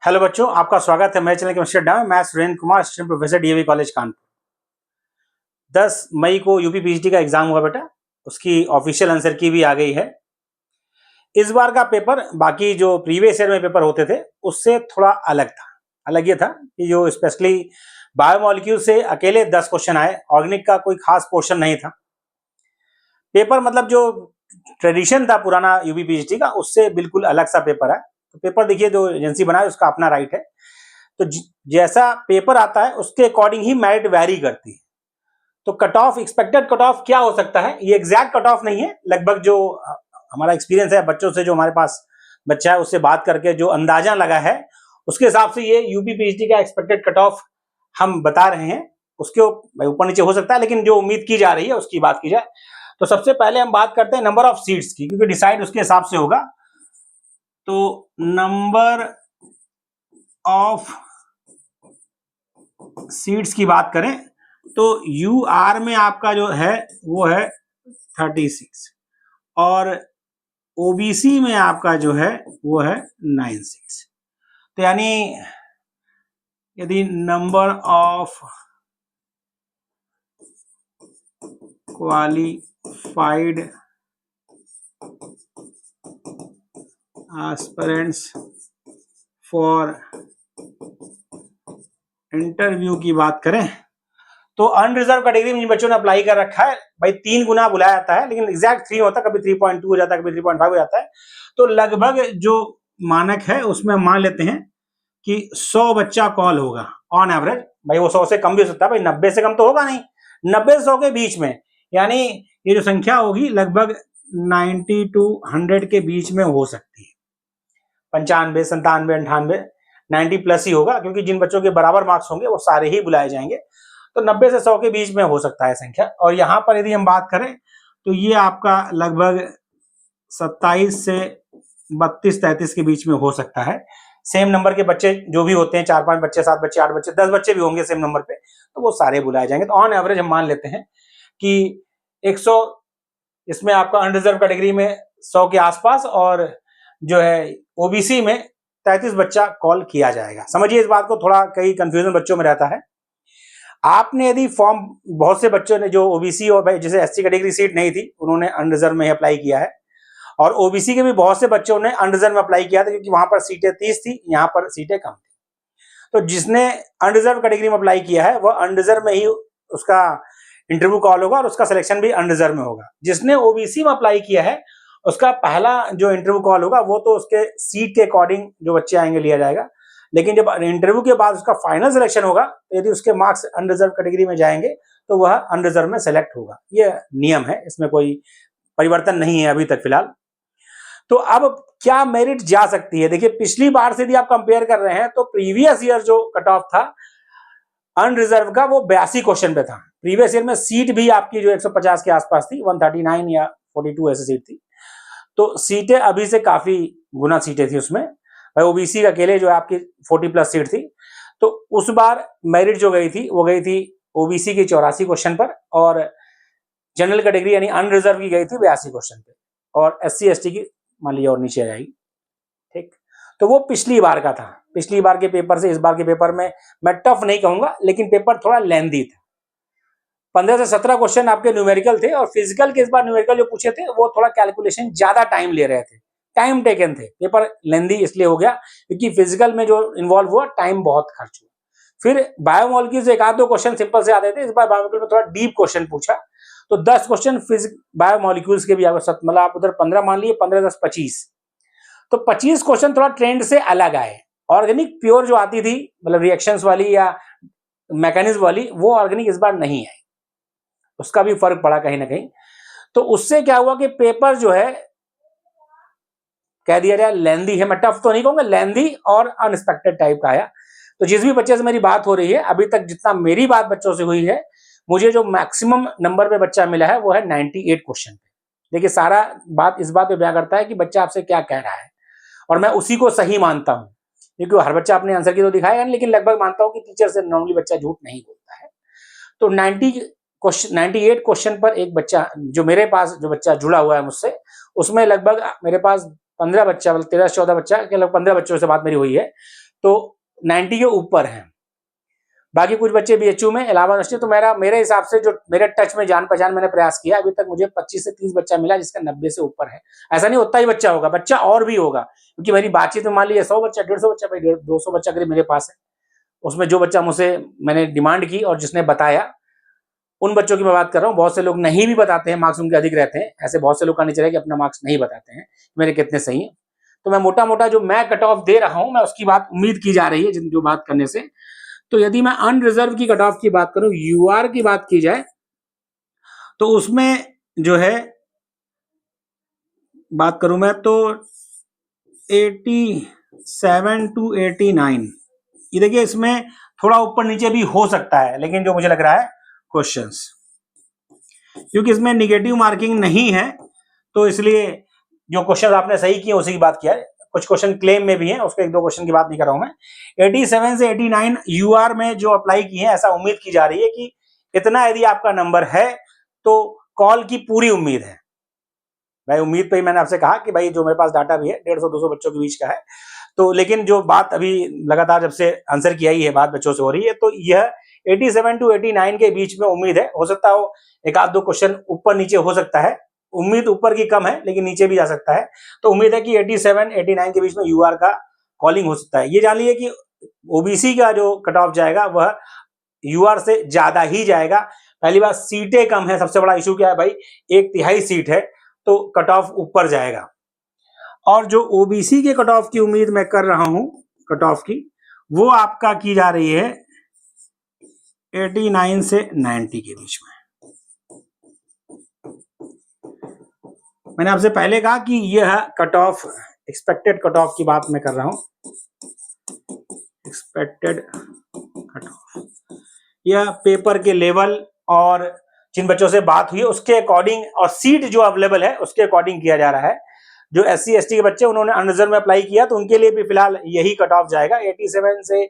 Hello बच्चों, आपका स्वागत है मेरे चैनल के मिस्टर डा। मैं Surendra Kumar, assistant professor DAV college Kanpur. 10 मई को यूपी पीएचडी का एग्जाम हुआ बेटा, उसकी ऑफिशियल आंसर की भी आ गई है। इस बार का पेपर बाकी जो प्रीवियस ईयर में पेपर होते थे उससे थोड़ा अलग था। अलग ये था कि जो स्पेशली बायोमोलिक्यूल से अकेले 10 क्वेश्चन आए, ऑर्गेनिक का कोई खास पोर्शन नहीं था। पेपर मतलब जो ट्रेडिशन था पुराना यूपी पीएचडी का, उससे बिल्कुल अलग सा पेपर है। तो पेपर देखिए, जो एजेंसी बनाए उसका अपना राइट है। तो जैसा पेपर आता है उसके अकॉर्डिंग ही मेरिट वैरी करती है। तो cut off, expected cut off क्या हो सकता है, ये एग्जैक्ट कट ऑफ नहीं है। लगभग जो हमारा एक्सपीरियंस है बच्चों से, जो हमारे पास बच्चा है उससे बात करके जो अंदाजा लगा है, उसके हिसाब से ये यूपी पीएचडी का एक्सपेक्टेड कट ऑफ हम बता रहे हैं। उसके ऊपर नीचे हो सकता है, लेकिन जो उम्मीद की जा रही है उसकी बात की जाए तो सबसे पहले हम बात करते हैं नंबर ऑफ सीट्स की, क्योंकि डिसाइड उसके हिसाब से होगा। तो नंबर ऑफ सीट्स की बात करें तो यूआर में आपका जो है वो है 36 और ओबीसी में आपका जो है वो है 9 सीट्स। तो यानी यदि number of qualified aspirants for interview की बात करें तो अनरिजर्व कैटेगरी में जिन बच्चों ने अप्लाई कर रखा है भाई 3 गुना बुलाया जाता है, लेकिन एग्जैक्ट 3 होता है, कभी 3.2 हो जाता है, कभी 3.5 हो जाता है। तो लगभग जो मानक है उसमें मान लेते हैं कि 100 बच्चा कॉल होगा ऑन एवरेज। भाई वो 100 से कम भी हो सकता है, भाई 90 से कम तो होगा नहीं, 90 से 100 के बीच में, यानी ये जो संख्या होगी लगभग 90 to 100 के बीच में हो सकती है। 95, 97, 98, 90 प्लस ही होगा, क्योंकि जिन बच्चों के बराबर मार्क्स होंगे वो सारे ही बुलाए जाएंगे। तो 90 से 100 के बीच में हो सकता है संख्या। और यहाँ पर यदि हम बात करें तो ये आपका लगभग 27 से 32-33 के बीच में हो सकता है। सेम नंबर के बच्चे जो भी होते हैं, 4-5 बच्चे, 7 बच्चे, 8 बच्चे, 10 बच्चे भी होंगे सेम नंबर पे, तो वो सारे बुलाए जाएंगे। तो ऑन एवरेज हम मान लेते हैं कि 100 इसमें आपका अनरिजर्व कैटेगरी में 100 के आसपास, और जो है ओबीसी में 33 बच्चा कॉल किया जाएगा। समझिए इस बात को, थोड़ा कई कंफ्यूजन बच्चों में रहता है। आपने यदि फॉर्म, बहुत से बच्चों ने जो ओबीसी और भाई जैसे एससी कैटेगरी सीट नहीं थी उन्होंने अनरिजर्व में अप्लाई किया है, और ओबीसी के भी बहुत से बच्चों ने अनरिजर्व में अप्लाई किया था, क्योंकि वहां पर सीटें 30 थी, यहाँ पर सीटें कम थी। तो जिसने अनरिजर्व कैटेगरी में अप्लाई किया है वह अनरिजर्व में ही उसका इंटरव्यू कॉल होगा और उसका सिलेक्शन भी अनरिजर्व में होगा। जिसने ओबीसी में अप्लाई किया है उसका पहला जो इंटरव्यू कॉल होगा वो तो उसके सीट के अकॉर्डिंग जो बच्चे आएंगे लिया जाएगा, लेकिन जब इंटरव्यू के बाद उसका फाइनल सिलेक्शन होगा तो यदि उसके मार्क्स अनरिजर्व कैटेगरी में जाएंगे तो वह अनरिजर्व में सेलेक्ट होगा। यह नियम है, इसमें कोई परिवर्तन नहीं है अभी तक फिलहाल। तो अब क्या मेरिट जा सकती है, देखिए पिछली बार से यदि आप कंपेयर कर रहे हैं तो प्रीवियस ईयर जो कट ऑफ था अनरिजर्व का वो 82 क्वेश्चन पे था। प्रीवियस ईयर में सीट भी आपकी जो 150 के आसपास थी, 139 या 42 ऐसी सीट थी। तो सीटें अभी से काफी गुना सीटें थी उसमें। भाई ओबीसी अकेले जो है आपकी 40 प्लस सीट थी। तो उस बार मेरिट जो गई थी वो गई थी ओबीसी की 84 क्वेश्चन पर, और जनरल कैटेगरी यानी अनरिजर्व की गई थी 82 क्वेश्चन पे, और एससी एसटी की मान लीजिए और नीचे आ जाएगी। ठीक, तो वो पिछली बार का था। पिछली बार के पेपर से इस बार के पेपर में मैं टफ नहीं कहूंगा, लेकिन पेपर थोड़ा लेंथी था। 15 से 17 क्वेश्चन आपके न्यूमेरिकल थे, और फिजिकल के इस बार न्यूमेरिकल जो पूछे थे वो थोड़ा कैलकुलेशन ज्यादा टाइम ले रहे थे, टाइम टेकन थे। पेपर लेंथी इसलिए हो गया क्योंकि फिजिकल में जो इन्वॉल्व हुआ टाइम बहुत खर्च हुआ। फिर बायोमोलिक्यूल से 1-2 क्वेश्चन सिंपल से आते थे, इस बार बायोमोलिक्यूल में थोड़ा डीप क्वेश्चन पूछा। तो 10 क्वेश्चन बायोमोलिक्यूल्स के भी मतलब आप उधर 15 मान लिए, 15, 10, 25। तो 25 क्वेश्चन थोड़ा ट्रेंड से अलग आए। ऑर्गेनिक प्योर जो आती थी, मतलब रिएक्शंस वाली या मैकेनिज्म वाली, वो ऑर्गेनिक इस बार नहीं आई, उसका भी फर्क पड़ा कहीं ना कहीं। तो उससे क्या हुआ कि पेपर जो है कह दिया जाए लेंदी है, मैं टफ तो नहीं कहूंगा, लेंदी और अनएक्सपेक्टेड टाइप का आया। तो जिस भी बच्चे से मेरी बात हो रही है, अभी तक जितना मेरी बात बच्चों से हुई है, मुझे जो मैक्सिमम नंबर पे बच्चा मिला है वो है 98 क्वेश्चन पे। देखिए सारा बात इस बात पे बयां करता है कि बच्चा आपसे क्या कह रहा है, और मैं उसी को सही मानता हूं, क्योंकि हर बच्चा अपने आंसर की तो दिखाएगा नहीं, लेकिन लगभग मानता हूं कि टीचर से नॉर्मली बच्चा झूठ नहीं बोलता है। तो 98 क्वेश्चन पर एक बच्चा जो मेरे पास, जो बच्चा जुड़ा हुआ है मुझसे, उसमें लगभग मेरे पास 15 बच्चा, 13-14 बच्चा के, लगभग 15 बच्चों से बात मेरी हुई है। तो 90 के ऊपर हैं। बाकी कुछ बच्चे बीएचयू में, इलाहाबाद यूनिवर्सिटी। तो मेरे हिसाब से जो मेरे टच में जान पहचान मैंने प्रयास किया, अभी तक मुझे 25 से 30 बच्चा मिला जिसका 90 से ऊपर है। ऐसा नहीं उतना ही बच्चा होगा, बच्चा और भी होगा, क्योंकि मेरी बातचीत में मान लीजिए 100 बच्चा, 150 बच्चा, भाई 200 बच्चा करीब मेरे पास है। उसमें जो बच्चा मुझसे मैंने डिमांड की और जिसने बताया, उन बच्चों की मैं बात कर रहा हूँ। बहुत से लोग नहीं भी बताते हैं, मार्क्स उनके अधिक रहते हैं। ऐसे बहुत से लोग का नहीं चले कि अपना मार्क्स नहीं बताते हैं मेरे कितने सही है। तो मैं मोटा मोटा जो मैं कट ऑफ दे रहा हूं, मैं उसकी बात उम्मीद की जा रही है जो बात करने से। तो यदि मैं अनरिजर्व की कट ऑफ की बात करूं, यूआर की बात की जाए, तो उसमें जो है बात करूं मैं तो 87 to 89, ये देखिए इसमें थोड़ा ऊपर नीचे भी हो सकता है, लेकिन जो मुझे लग रहा है क्वेश्चंस, क्योंकि इसमें निगेटिव मार्किंग नहीं है, तो इसलिए जो क्वेश्चन आपने सही किए उसी की बात किया है। कुछ क्वेश्चन क्लेम में भी हैं, उसके 1-2 क्वेश्चन की बात नहीं कर रहा हूं मैं। 87 से 89 यूआर में जो अप्लाई किए हैं, ऐसा उम्मीद की जा रही है कि इतना यदि आपका नंबर है तो कॉल की पूरी उम्मीद है। भाई उम्मीद पे ही मैंने आपसे कहा कि भाई जो मेरे पास डाटा भी है 150-200 बच्चों के बीच का है। तो लेकिन जो बात अभी लगातार जब से आंसर किया ही है, बात बच्चों से हो रही है, तो यह 87 to 89 के बीच में उम्मीद है। हो सकता हो 1-2 क्वेश्चन ऊपर नीचे हो सकता है, उम्मीद ऊपर की कम है, लेकिन नीचे भी जा सकता है। तो उम्मीद है कि 87-89 के बीच में यूआर का कॉलिंग हो सकता है। ये जान लीजिए कि ओबीसी का जो कट ऑफ जाएगा वह यूआर से ज्यादा ही जाएगा। पहली बात, सीटें कम है, सबसे बड़ा इशू क्या है भाई, 1/3 सीट है, तो कट ऑफ ऊपर जाएगा। और जो ओबीसी के कट ऑफ की उम्मीद मैं कर रहा हूं, कट ऑफ की, वो आपका की जा रही है 89 से 90 के बीच में। मैंने आपसे पहले कहा कि यह cut off, expected cut off की बात मैं कर रहा हूं, एक्सपेक्टेड कट ऑफ, यह पेपर के लेवल और जिन बच्चों से बात हुई उसके अकॉर्डिंग, और सीट जो अवेलेबल है उसके अकॉर्डिंग किया जा रहा है। जो SC ST के बच्चे उन्होंने अनरिजर्व में अप्लाई किया, तो उनके लिए भी फिलहाल यही कट ऑफ जाएगा, 87 से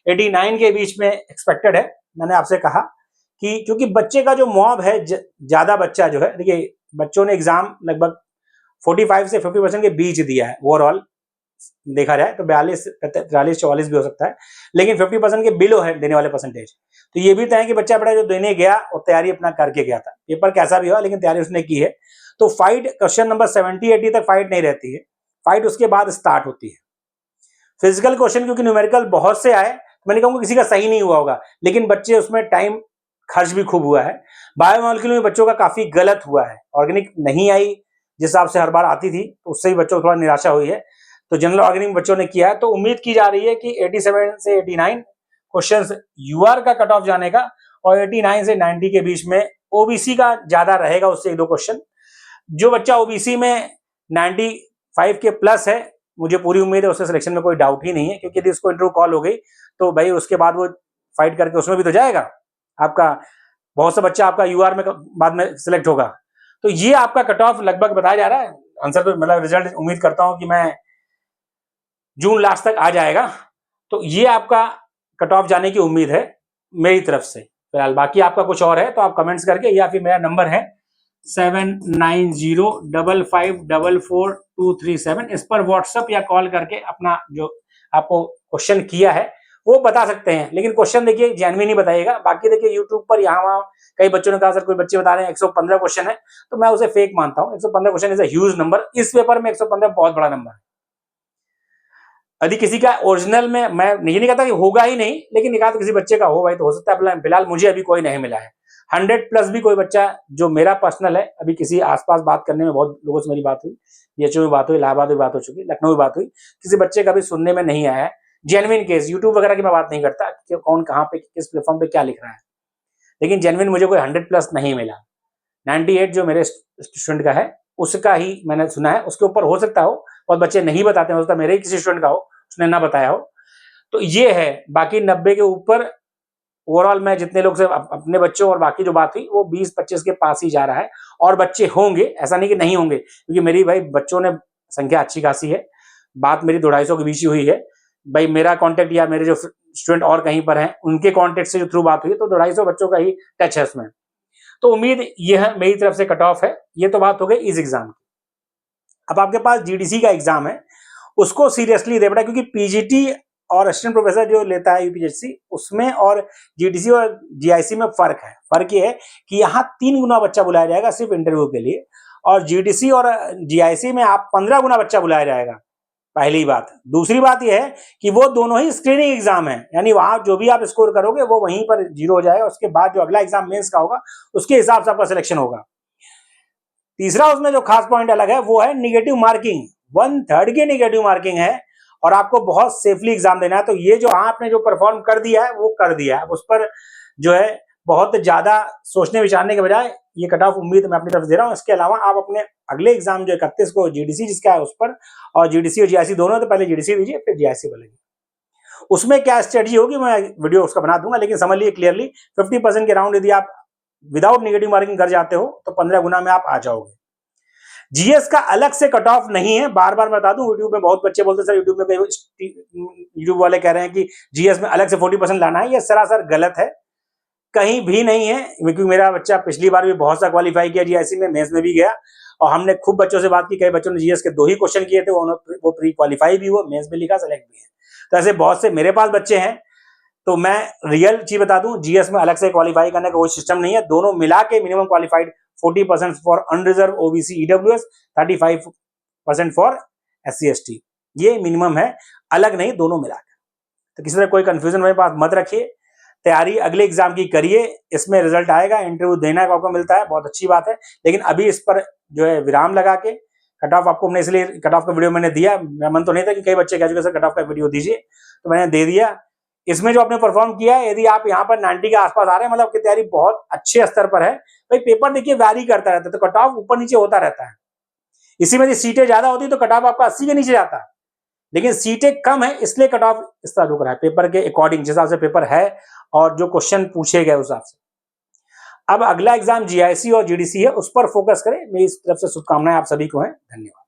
89 के बीच में एक्सपेक्टेड है। मैंने आपसे कहा कि क्योंकि बच्चे का जो मॉब है, ज्यादा बच्चा जो है, देखिए बच्चों ने एग्जाम लगभग 45 से 50% के बीच दिया है ओवरऑल देखा जाए, तो 42, 43, 44 भी हो सकता है, लेकिन 50% के बिलो है देने वाले परसेंटेज। तो ये भी तय कि बच्चा बड़ा जो देने गया और तैयारी अपना करके गया था, पेपर कैसा भी हो लेकिन तैयारी उसने की है। तो फाइट क्वेश्चन नंबर 70-80 तक फाइट नहीं रहती है, फाइट उसके बाद स्टार्ट होती है। फिजिकल क्वेश्चन क्योंकि न्यूमेरिकल बहुत से आए, मैंने कहूंगा किसी का सही नहीं हुआ होगा, लेकिन बच्चे उसमें टाइम खर्च भी खूब हुआ है। बायोमॉलिक्यूल में बच्चों का काफी गलत हुआ है, ऑर्गेनिक नहीं आई जिस हिसाब से हर बार आती थी, तो उससे ही बच्चों को थोड़ा निराशा हुई है। तो जनरल ऑर्गेनिक बच्चों ने किया है, तो उम्मीद की जा रही है कि 87 से 89 क्वेश्चंस यूआर का कट ऑफ जाने का, और 89 से 90 के बीच में ओबीसी का ज्यादा रहेगा, उससे 1-2 क्वेश्चन। जो बच्चा ओबीसी में 95 के प्लस है, मुझे पूरी उम्मीद है उसके सिलेक्शन में कोई डाउट ही नहीं है, क्योंकि यदि उसको इंटरव्यू कॉल हो गई तो भाई उसके बाद वो फाइट करके उसमें भी तो जाएगा। आपका बहुत सा बच्चा आपका यूआर में बाद में सिलेक्ट होगा। तो ये आपका कट ऑफ लगभग बताया जा रहा है। आंसर तो मतलब रिजल्ट उम्मीद करता हूं कि मैं जून लास्ट तक आ जाएगा। तो ये आपका कट ऑफ जाने की उम्मीद है मेरी तरफ से फिलहाल। बाकी आपका कुछ और है तो आप कमेंट्स करके, या फिर मेरा नंबर है 7905544237, इस पर व्हाट्सएप या कॉल करके अपना जो आपको क्वेश्चन किया है वो बता सकते हैं। लेकिन क्वेश्चन देखिए जेन्युइन ही बताइएगा। बाकी देखिए यूट्यूब पर यहाँ वहाँ कई बच्चों ने कहा सर कोई बच्चे बता रहे हैं 115 क्वेश्चन है, तो मैं उसे फेक मानता हूँ। 115 question is a huge number. इस पेपर में 115 बहुत बड़ा नंबर है। यदि किसी का ओरिजिनल में, मैं ये नहीं कहता कि होगा ही नहीं, लेकिन निकाल किसी बच्चे का हो भाई तो हो सकता है। फिलहाल मुझे अभी कोई नहीं मिला है। 100+ भी कोई बच्चा जो मेरा पर्सनल है, अभी किसी आसपास बात करने में बहुत लोगों से मेरी बात हुई, बीएचयू में बात हुई, इलाहाबाद में बात हो चुकी, लखनऊ में बात हुई, किसी बच्चे का भी सुनने में नहीं आया है। जेन्युइन केस, यूट्यूब वगैरह की मैं बात नहीं करता कि कौन कहाँ पे किस प्लेटफॉर्म पे क्या लिख रहा है, लेकिन जेन्युइन मुझे कोई 100+ नहीं मिला। 98 जो मेरे स्टूडेंट का है उसका ही मैंने सुना है। उसके ऊपर हो सकता हो, बहुत बच्चे नहीं बताते, हो सकता मेरे ही किसी स्टूडेंट का हो, उसने ना बताया हो। तो ये है। बाकी 90 के ऊपर ओवरऑल मैं जितने लोग से अपने बच्चों और बाकी जो बात हुई वो 20-25 के पास ही जा रहा है। और बच्चे होंगे, ऐसा नहीं कि नहीं होंगे, क्योंकि मेरी भाई बच्चों ने संख्या अच्छी खासी है। बात मेरी 200-250 के बीच ही हुई है भाई। मेरा कांटेक्ट या मेरे जो स्टूडेंट और कहीं पर हैं उनके कांटेक्ट से जो थ्रू बात हुई, तो 250 बच्चों का ही टच है उसमें। तो उम्मीद यह मेरी तरफ से कट ऑफ है। ये तो बात हो गई इस एग्जाम की। अब आपके पास जीडीसी का एग्जाम है, उसको सीरियसली दे बेटा, क्योंकि पीजीटी और असिस्टेंट प्रोफेसर जो लेता है यूपीएससी, उसमें और जीडीसी और जीआईसी में फर्क है। फर्क ये है कि यहाँ 3 गुना बच्चा बुलाया जाएगा सिर्फ इंटरव्यू के लिए, और जीडीसी और जीआईसी में आप 15 गुना बच्चा बुलाया जाएगा। पहली बात। दूसरी बात यह है कि वो दोनों ही स्क्रीनिंग एग्जाम है, यानी वहां जो भी आप स्कोर करोगे वो वहीं पर 0 हो जाएगा। उसके बाद जो अगला एग्जाम मेंस का होगा उसके हिसाब से आपका सिलेक्शन होगा। तीसरा उसमें जो खास पॉइंट अलग है वो है निगेटिव मार्किंग। 1/3 की निगेटिव मार्किंग है और आपको बहुत सेफली एग्जाम देना है। तो ये जो आपने जो परफॉर्म कर दिया है वो कर दिया है, उस पर जो है बहुत ज्यादा सोचने विचारने के बजाय ये कट ऑफ उम्मीद मैं अपनी तरफ दे रहा हूँ। इसके अलावा आप अपने अगले एग्जाम जो 31 को जीडीसी जिसका है उस पर, और जीडीसी और जीआईसी दोनों, तो पहले जीडीसी दीजिए फिर जीआईसी बोलेंगे। उसमें क्या स्ट्रेटजी होगी मैं वीडियो उसका बना दूंगा, लेकिन समझ लीजिए क्लियरली 50% के राउंड यदि आप विदाउट नेगेटिव मार्किंग कर जाते हो तो 15 गुना में आप आ जाओगे। जीएस का अलग से कट ऑफ नहीं है, बार बार बता दूं। यूट्यूब में बहुत बच्चे बोलते सर यूट्यूब वाले कह रहे हैं कि जीएस में अलग से 40% लाना है, ये सरासर गलत है, कहीं भी नहीं है। क्योंकि मेरा बच्चा पिछली बार भी बहुत सा क्वालिफाई किया जीआईसी में, मेंस में भी गया, और हमने खूब बच्चों से बात की। कई बच्चों ने जीएस के 2 ही क्वेश्चन किए थे, वो प्री क्वालिफाई भी हुआ, मेंस में लिखा, सेलेक्ट भी है। तो ऐसे बहुत से मेरे पास बच्चे हैं। तो मैं रियल चीज बता दूं, जीएस में अलग से क्वालिफाई करने का कोई सिस्टम नहीं है। दोनों मिला के minimum qualified 40% for unreserved OBC EWS, 35% for SC ST, ये मिनिमम है, अलग नहीं, दोनों मिलाकर। तो किसी तरह कोई कंफ्यूजन मेरे पास मत रखिए। तैयारी अगले एग्जाम की करिए, इसमें रिजल्ट आएगा, इंटरव्यू देना आपको मिलता है, बहुत अच्छी बात है। लेकिन अभी इस पर जो है विराम लगा के, कट ऑफ आपको हमने इसलिए कट ऑफ का वीडियो मैंने दिया, मेरा मन तो नहीं था कि कई बच्चे कह चुके सर कट ऑफ का वीडियो दीजिए, तो मैंने दे दिया। इसमें जो आपने परफॉर्म किया है, यदि आप यहाँ पर 90 के आसपास आ रहे हैं, मतलब आपकी तैयारी बहुत अच्छे स्तर पर है। भाई पेपर देखिए वैरी करता रहता है, तो कट ऑफ ऊपर नीचे होता रहता है। इसी में सीटें ज्यादा होती तो कट ऑफ आपका 80 के नीचे जाता, लेकिन सीटें कम है इसलिए कट ऑफ इस तरह रुक रहा है, पेपर के अकॉर्डिंग, जिस हिसाब से पेपर है और जो क्वेश्चन पूछे गए उस हिसाब से। अब अगला एग्जाम जीआईसी और जीडीसी है, उस पर फोकस करें। मेरी इस तरफ से शुभकामनाएं आप सभी को हैं। धन्यवाद।